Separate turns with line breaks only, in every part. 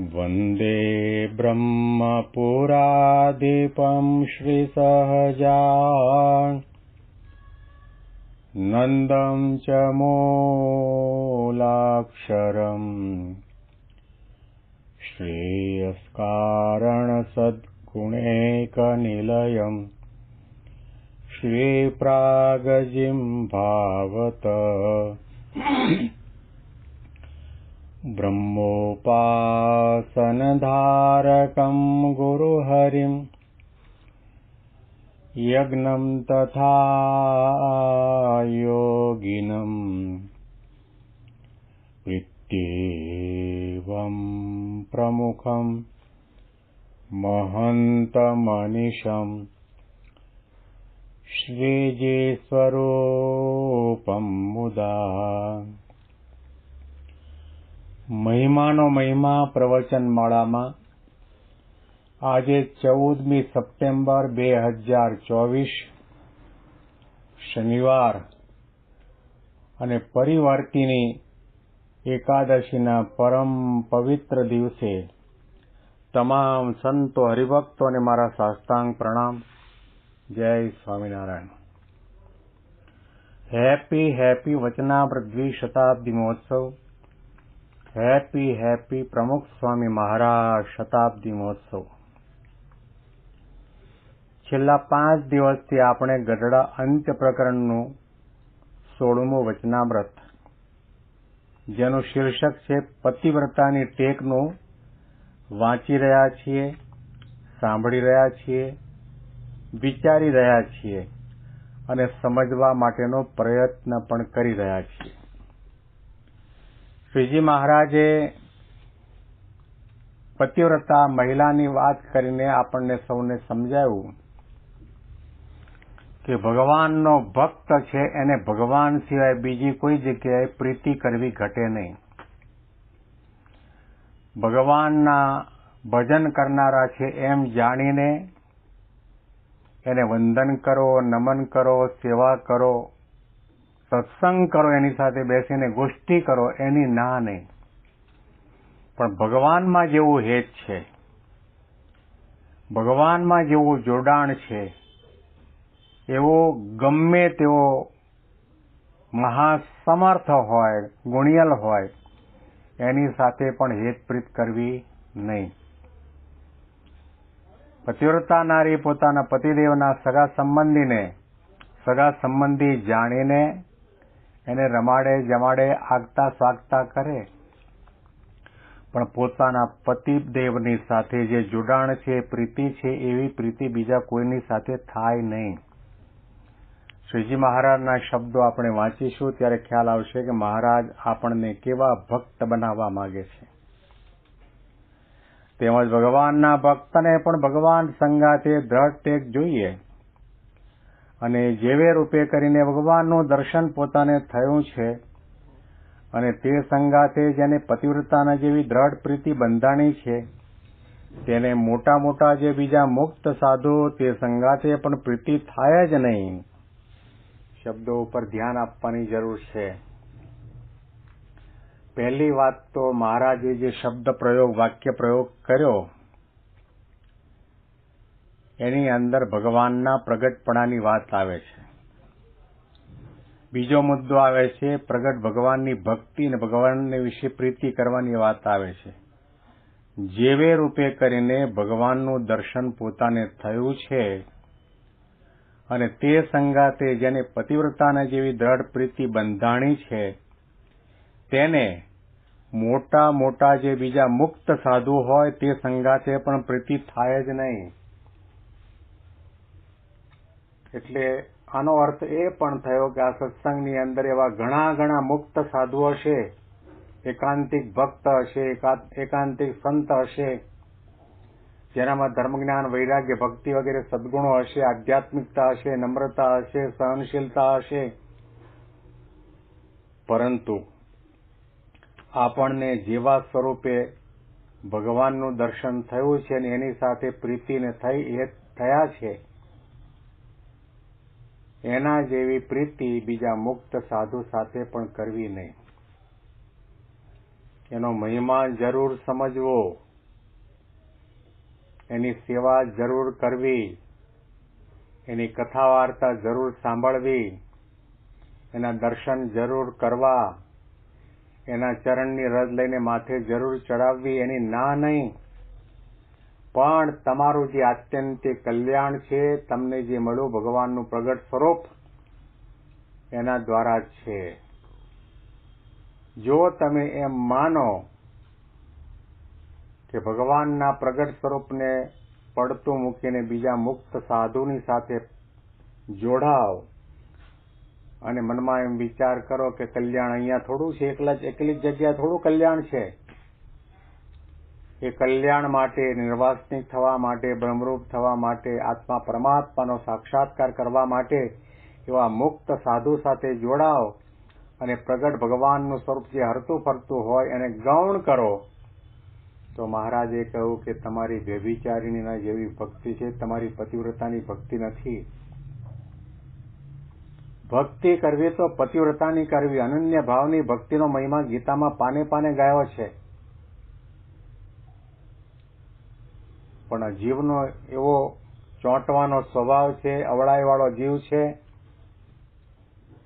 वन्दे ब्रह्मपुरादिपं श्रीसहजानन्दं च मूलाक्षरम् श्रेयस्कारणसद्गुणैकनिलयम् श्रीप्रागजिं भावत ब्रह्मोपासनधारकं गुरुहरिं यज्ञं तथा योगिनं वित्तेवं प्रमुखं महन्तमनिशं श्रीजीस्वरूपं मुदा મહિમાનો મહિમા પ્રવચન માળામાં આજે 14મી સપ્ટેમ્બર 2024 શનિવાર અને પરિવર્તિની એકાદશીના પરમ પવિત્ર દિવસે તમામ સંતો હરિભક્તોને મારા સાષ્ટાંગ પ્રણામ. જય સ્વામિનારાયણ. હેપી વચનામૃત દ્વિશતાબ્દી મહોત્સવ. હેપી પ્રમુખ સ્વામી મહારાજ શતાબ્દી મહોત્સવ. છેલ્લા 5 દિવસથી આપણે ગઢડા અંત્ય પ્રકરણનું 16મું વચનામૃત, જેનું શીર્ષક છે પતિવ્રતાની ટેકનું, વાંચી રહ્યા છીએ, સાંભળી રહ્યા છીએ, વિચારી રહ્યા છીએ અને સમજવા માટેનો પ્રયત્ન પણ કરી રહ્યા છીએ. શ્રીજી મહારાજે પતિવ્રતા મહિલાની વાત કરીને આપણને સૌને સમજાવ્યું કે ભગવાનનો ભક્ત છે એને ભગવાન સિવાય બીજી કોઈ જગ્યાએ પ્રીતિ કરવી ઘટે નહીં. ભગવાનના ભજન કરનારા છે એમ જાણીને એને વંદન કરો, નમન કરો, સેવા કરો, સત્સંગ કરો, એની સાથે બેસીને ગોષ્ઠી કરો, એની ના નહીં. પણ ભગવાનમાં જેવું હેત છે, ભગવાનમાં જેવું જોડાણ છે, એવો ગમે તેવો મહાસમર્થ હોય, ગુણિયલ હોય, એની સાથે પણ હેતપ્રીત કરવી નહીં. પતિવ્રતા નારી પોતાના પતિદેવના સગા સંબંધી જાણીને એને રમાડે જમાડે આગતા સ્વાગતા કરે, પણ પોતાના પતિદેવની સાથે જે જોડાણ છે, પ્રીતિ છે, એવી પ્રીતિ બીજા કોઈની સાથે થાય નહીં. શ્રીજી મહારાજના શબ્દો આપણે વાંચીશું ત્યારે ખ્યાલ આવશે કે મહારાજ આપણને કેવા ભક્ત બનાવવા માંગે છે. તેમજ ભગવાનના ભક્તને પણ ભગવાન સંગાથે દ્રઢ ટેક જોઈએ અને જેવે રૂપે કરીને ભગવાનનું દર્શન પોતાને થયું છે અને તે સંગાથે જેને પતિવ્રતાના જેવી દ્રઢ પ્રીતિ બંધાણી છે તેને મોટા જે બીજા મુક્ત સાધુ તે સંગાથે પણ પ્રીતિ થાય જ નહીં. શબ્દો ઉપર ધ્યાન આપવાની જરૂર છે. પહેલી વાત તો મહારાજે જે શબ્દ પ્રયોગ, વાક્ય પ્રયોગ કર્યો એની અંદર ભગવાનના પ્રગટપણાની વાત આવે છે. બીજો મુદ્દો આવે છે પ્રગટ ભગવાનની ભક્તિ અને ભગવાનને વિશે પ્રીતિ કરવાની વાત આવે છે. જેવે રૂપે કરીને ભગવાનનું દર્શન પોતાને થયું છે અને તે સંગાતે જેને પતિવ્રતાના જેવી દ્રઢ પ્રીતિ બંધાણી છે તેને મોટા જે બીજા મુક્ત સાધુ હોય તે સંગાતે પણ પ્રીતિ થાય જ નહીં. એટલે આનો અર્થ એ પણ થયો કે આ સત્સંગની અંદર એવા ઘણા મુક્ત સાધુ હશે, એકાંતિક ભક્ત હશે, એકાંતિક સંત હશે, જેનામાં ધર્મ જ્ઞાન, વૈરાગ્ય, ભક્તિ વગેરે સદગુણો હશે, આધ્યાત્મિકતા હશે, નમ્રતા હશે, સહનશીલતા હશે, પરંતુ આપણને જેવા સ્વરૂપે ભગવાનનું દર્શન થયું છે અને એની સાથે પ્રીતિને થયા છે એના જેવી પ્રીતિ બીજા મુક્ત સાધુ સાથે પણ કરવી નહીં. એનો મહિમા જરૂર સમજવો. એની સેવા જરૂર કરવી, એની કથા વાર્તા જરૂર સાંભળવી, એના દર્શન જરૂર કરવા, એના ચરણની રજ લઈને માથે જરૂર ચડાવવી, એની ના નહીં. પણ તમારું જે આત્યંતિક કલ્યાણ છે, તમને જે મળ્યું ભગવાનનું પ્રગટ સ્વરૂપ, એના દ્વારા જ છે. જો તમે એમ માનો કે ભગવાનના પ્રગટ સ્વરૂપને પડતું મૂકીને બીજા મુક્ત સાધુની સાથે જોડાઓ અને મનમાં એમ વિચાર કરો કે કલ્યાણ અહીંયા થોડું છે, એકલી જ જગ્યા થોડું કલ્યાણ છે. એ કલ્યાણ માટે, નિર્વાસનિક થવા માટે, બ્રહ્મરૂપ થવા માટે, આત્મા પરમાત્માનો સાક્ષાત્કાર કરવા માટે એવા મુક્ત સાધુ સાથે જોડાઓ અને પ્રગટ ભગવાનનું સ્વરૂપ જે હરતું ફરતું હોય એને ગૌણ કરો. તો મહારાજે કહ્યું કે તમારી વ્યભિચારિણીના જેવી ભક્તિ છે, તમારી પતિવ્રતાની ભક્તિ નથી. ભક્તિ કરવી તો પતિવ્રતાની કરવી. અનન્ય ભાવની ભક્તિનો મહિમા ગીતામાં પાને પાને ગાયો છે. પણ જીવનો એવો ચોંટવાનો સ્વભાવ છે, અવળાઈવાળો જીવ છે,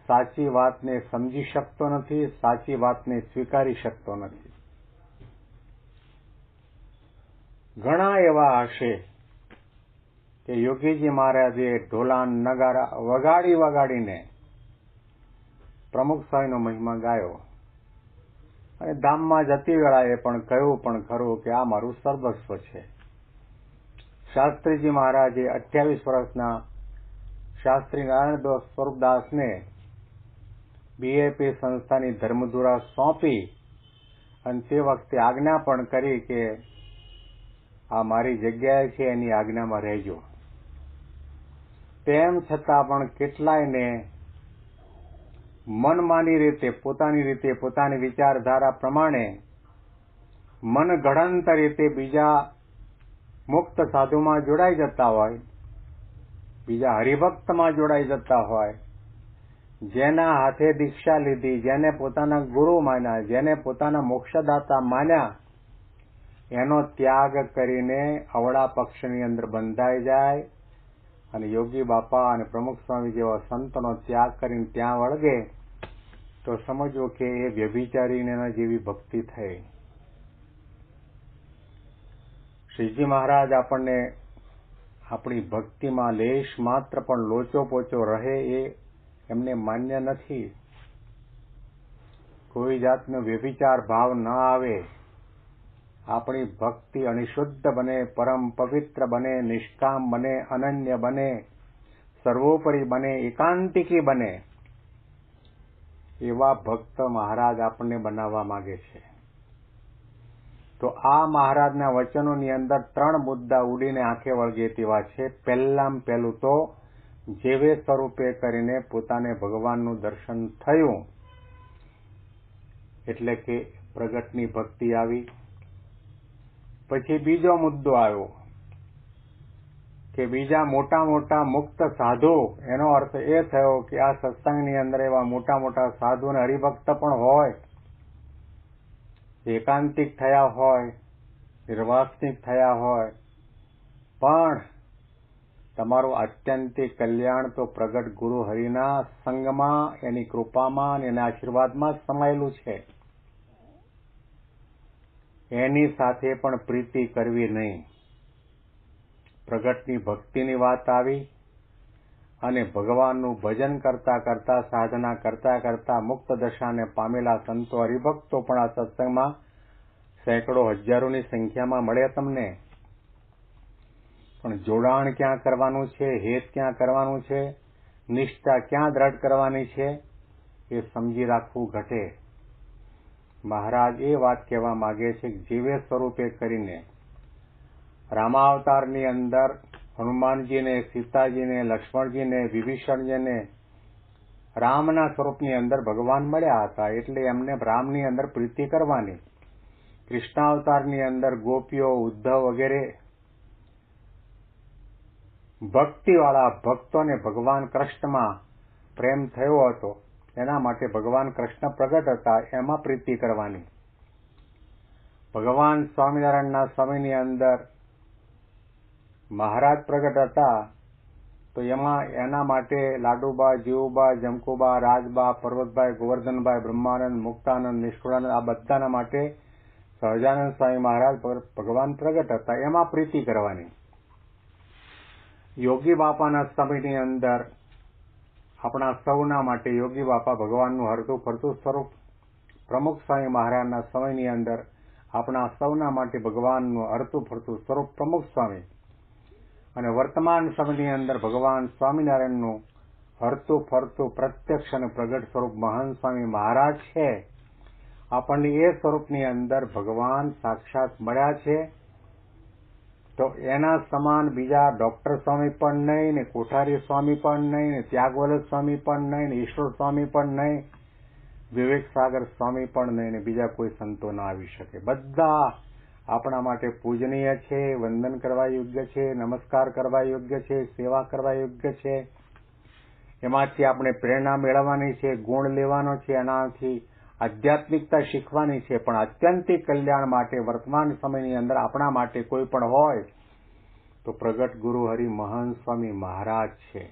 સાચી વાતને સમજી શકતો નથી, સાચી વાતને સ્વીકારી શકતો નથી. ઘણા એવા હશે કે યોગીજી મહારાજે ઢોલાન નગારા વગાડીને પ્રમુખ સ્વામીનો મહિમા ગાયો અને ધામમાં જતી વેળાએ પણ કહ્યું પણ ખરું કે આ મારું સર્વસ્વ છે. શાસ્ત્રીજી મહારાજે 28 વર્ષના શાસ્ત્રી નારાયણ સ્વરૂપદાસને બીએપી સંસ્થાની ધર્મધુરા સોંપી અને તે વખતે આજ્ઞા પણ કરી કે આ મારી જગ્યાએ છે, એની આજ્ઞામાં રહેજો. તેમ છતાં પણ કેટલાયને મનમાની રીતે, પોતાની વિચારધારા પ્રમાણે મનગઢંત રીતે બીજા મુક્ત સાધુમાં જોડાઈ જતા હોય, બીજા હરિભક્તમાં જોડાઈ જતા હોય, જેના હાથે દીક્ષા લીધી, જેને પોતાના ગુરુ માન્યા, જેને પોતાના મોક્ષદાતા માન્યા, એનો ત્યાગ કરીને અવળા પક્ષની અંદર બંધાઈ જાય અને યોગી બાપા અને પ્રમુખ સ્વામી જેવા સંતનો ત્યાગ કરીને ત્યાં વળગે તો સમજવો કે એ વ્યભિચારીને જેવી ભક્તિ થઈ. શ્રીજી મહારાજ આપણને આપણી ભક્તિમાં લેશ માત્ર પણ લોચો પોચો રહે એ એમને માન્ય નથી. કોઈ જાતનો વ્યભિચાર ભાવ ન આવે, આપણી ભક્તિ અનિશુદ્ધ બને, પરમ પવિત્ર બને, નિષ્કામ બને, અનન્ય બને, સર્વોપરી બને, એકાંતિકી બને, એવા ભક્ત મહારાજ આપણને બનાવવા માંગે છે. તો આ મહારાજના વચનોની અંદર 3 મુદ્દા ઉડીને આંખે વળગે તેવા છે. પહેલું તો જેવે સ્વરૂપે કરીને પોતાને ભગવાનનું દર્શન થયું એટલે કે પ્રગટની ભક્તિ આવી. પછી બીજો મુદ્દો આવ્યો કે બીજા મોટા મુક્ત સાધુ, એનો અર્થ એ થયો કે આ સત્સંગની અંદર એવા મોટા સાધુ અને હરિભક્ત પણ હોય, એકાંતિક થયા હોય, નિર્વાસનિક થયા હોય, પણ તમારું આત્યંતિક કલ્યાણ તો પ્રગટ ગુરુ હરિના સંગમાં, એની કૃપામાં અને એના આશીર્વાદમાં જ સમાયેલું છે. એની સાથે પણ પ્રીતિ કરવી નહીં. પ્રગટની ભક્તિની વાત આવી અને ભગવાનનું ભજન કરતા કરતા, સાધના કરતા કરતા મુક્ત દશાને પામેલા સંતો હરિભક્તો પણ આ સત્સંગમાં સેંકડો હજારોની સંખ્યામાં મળે તમને. પણ જોડાણ ક્યાં કરવાનું છે, હેત ક્યાં કરવાનું છે, નિષ્ઠા ક્યાં દ્રઢ કરવાની છે, એ સમજી રાખવું ઘટે. મહારાજ એ વાત કહેવા માંગે છે કે જીવે સ્વરૂપે કરીને રામાવતારની અંદર હનુમાનજીને, સીતાજીને, લક્ષ્મણજીને, વિભીષણજીને રામના સ્વરૂપની અંદર ભગવાન મળ્યા હતા, એટલે એમને રામની અંદર પ્રીતિ કરવાની. કૃષ્ણાવતારની અંદર ગોપીઓ, ઉદ્ધવ વગેરે ભક્તિવાળા ભક્તોને ભગવાન કૃષ્ણમાં પ્રેમ થયો હતો, એના માટે ભગવાન કૃષ્ણ પ્રગટ હતા, એમાં પ્રીતિ કરવાની. ભગવાન સ્વામિનારાયણના સમયની અંદર મહારાજ પ્રગટ હતા તો એના માટે લાડુબા, જીવુબા, જમકુબા, રાજબા, પર્વતભાઈ, ગોવર્ધનભાઈ, બ્રહ્માનંદ, મુક્તાનંદ, નિષ્કુળાનંદ આ બધાના માટે સહજાનંદ સ્વામી મહારાજ ભગવાન પ્રગટ હતા. એમાં પ્રીતિ કરવાની. યોગી બાપાના સમયની અંદર આપણા સૌના માટે યોગી બાપા ભગવાનનું હરતું ફરતું સ્વરૂપ, પ્રમુખ સ્વામી મહારાજના સમયની અંદર આપણા સૌના માટે ભગવાનનું હરતું ફરતું સ્વરૂપ પ્રમુખ સ્વામી, અને વર્તમાન સમયની અંદર ભગવાન સ્વામિનારાયણનું હરતું ફરતું પ્રત્યક્ષ અને પ્રગટ સ્વરૂપ મહાન સ્વામી મહારાજ છે. આપણને એ સ્વરૂપની અંદર ભગવાન સાક્ષાત મળ્યા છે. તો એના સમાન બીજા ડોક્ટર સ્વામી પણ નહીં, ને કોઠારી સ્વામી પણ નહીં, ને ત્યાગવલ્લભ સ્વામી પણ નહીં, ને ઈશ્વર સ્વામી પણ નહીં, વિવેક સાગર સ્વામી પણ નહીં, ને બીજા કોઈ સંતો ના આવી શકે. બધા આપણા માટે પૂજનીય છે, વંદન કરવા યોગ્ય છે, નમસ્કાર કરવા યોગ્ય છે, સેવા કરવા યોગ્ય છે. એમાંથી આપણે પ્રેરણા મેળવવાની છે, ગુણ લેવાનો છે, એનાથી આધ્યાત્મિકતા શીખવાની છે. પણ આત્યંતિક કલ્યાણ માટે વર્તમાન સમયની અંદર આપણા માટે કોઈ પણ હોય તો પ્રગટ ગુરુ હરિ મહાન સ્વામી મહારાજ છે.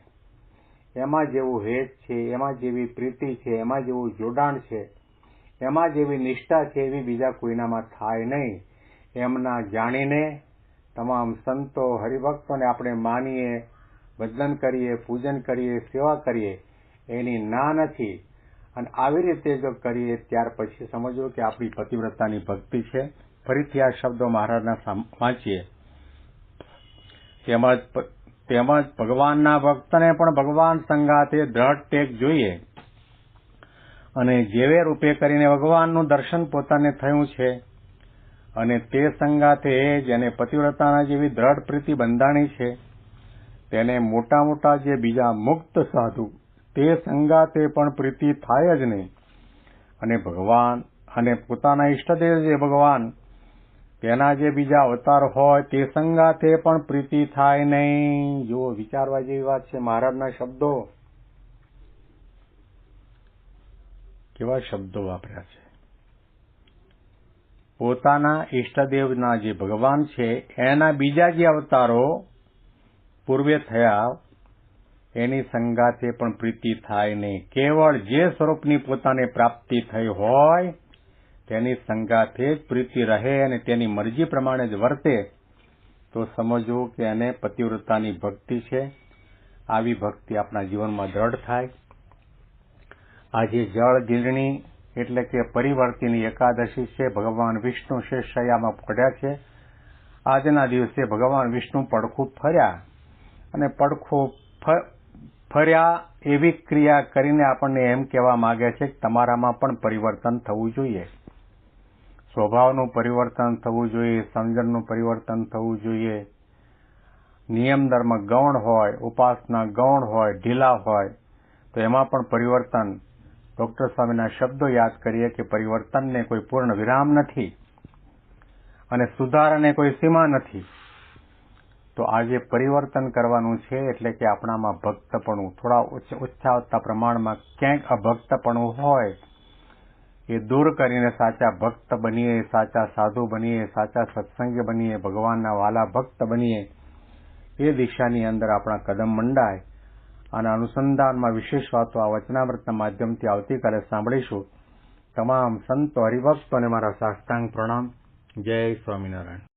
એમાં જેવું હેત છે, એમાં જેવી પ્રીતિ છે, એમાં જેવું જોડાણ છે, એમાં જેવી નિષ્ઠા છે, એવી બીજા કોઈનામાં થાય નહીં. એમના જાણીને તમામ સંતો હરિભક્તોને આપણે માનીએ, વંદન કરીએ, પૂજન કરીએ, સેવા કરીએ, એની ના નથી. અને આવી રીતે જો કરીએ ત્યાર પછી સમજવું કે આપણી પતિવ્રતાની ભક્તિ છે. ફરીથી આ શબ્દો મહારાજના વાંચીએ. તેમજ ભગવાનના ભક્તને પણ ભગવાન સંગાથે દ્રઢ ટેક જોઈએ, અને જેવે રૂપે કરીને ભગવાનનું દર્શન પોતાને થયું છે, અને તે સંગાથે જેને પતિવ્રતાના જેવી દ્રઢ પ્રીતિ બંધાણી છે, તેને મોટા મોટા જે બીજા મુક્ત સાધુ તે સંગાતે પણ પ્રીતિ થાય જ નહીં. અને ભગવાન અને પોતાના ઈષ્ટદેવ જે ભગવાન તેના જે બીજા અવતાર હોય તે સંગાતે પણ પ્રીતિ થાય નહીં. જો વિચારવા જેવી વાત છે. મહારાજના શબ્દો કેવા શબ્દો વાપર્યા છે. પોતાના ઈષ્ટદેવના જે ભગવાન છે એના બીજા જે અવતારો પૂર્વે થયા એની સંગાતે પણ પ્રીતિ થાય નહીં. કેવળ જે સ્વરૂપની પોતાને પ્રાપ્તિ થઈ હોય તેની સંગાતે જ પ્રીતિ રહે અને તેની મરજી પ્રમાણે જ વર્તે તો સમજવું કે એને પતિવ્રતાની ભક્તિ છે. આવી ભક્તિ આપણા જીવનમાં દ્રઢ થાય. આજે જળ જીર્ણી એટલે કે પરિવર્તિની એકાદશી છે. ભગવાન વિષ્ણુ શેષશય્યામાં પડ્યા છે. આજના દિવસે ભગવાન વિષ્ણુ પડખું ફર્યા, અને પડખું ફર્યા એવી ક્રિયા કરીને આપણને એમ કહેવા માંગે છે કે તમારામાં પણ પરિવર્તન થવું જોઈએ. સ્વભાવનું પરિવર્તન થવું જોઈએ, સમજણનું પરિવર્તન થવું જોઈએ. નિયમ ધર્મ ગૌણ હોય, ઉપાસના ગૌણ હોય, ઢીલા હોય તો એમાં પણ પરિવર્તન. ડોક્ટર સ્વામીના શબ્દો યાદ કરીએ કે પરિવર્તનને કોઈ પૂર્ણ વિરામ નથી અને સુધારાને કોઈ સીમા નથી. તો આજે પરિવર્તન કરવાનું છે. એટલે કે આપણામાં ભક્તપણું થોડા ઓછા પ્રમાણમાં ક્યાંક અભક્તપણું હોય એ દૂર કરીને સાચા ભક્ત બનીએ, સાચા સાધુ બનીએ, સાચા સત્સંગી બનીએ, ભગવાનના વાલા ભક્ત બનીએ. એ દિશાની અંદર આપણા કદમ મંડાય. આના અનુસંધાનમાં વિશેષ વાતો આ વચનામૃતના માધ્યમથી આવતીકાલે સાંભળીશું. તમામ સંતો હરિભક્તોને મારા સાષ્ટાંગ પ્રણામ. જય સ્વામિનારાયણ.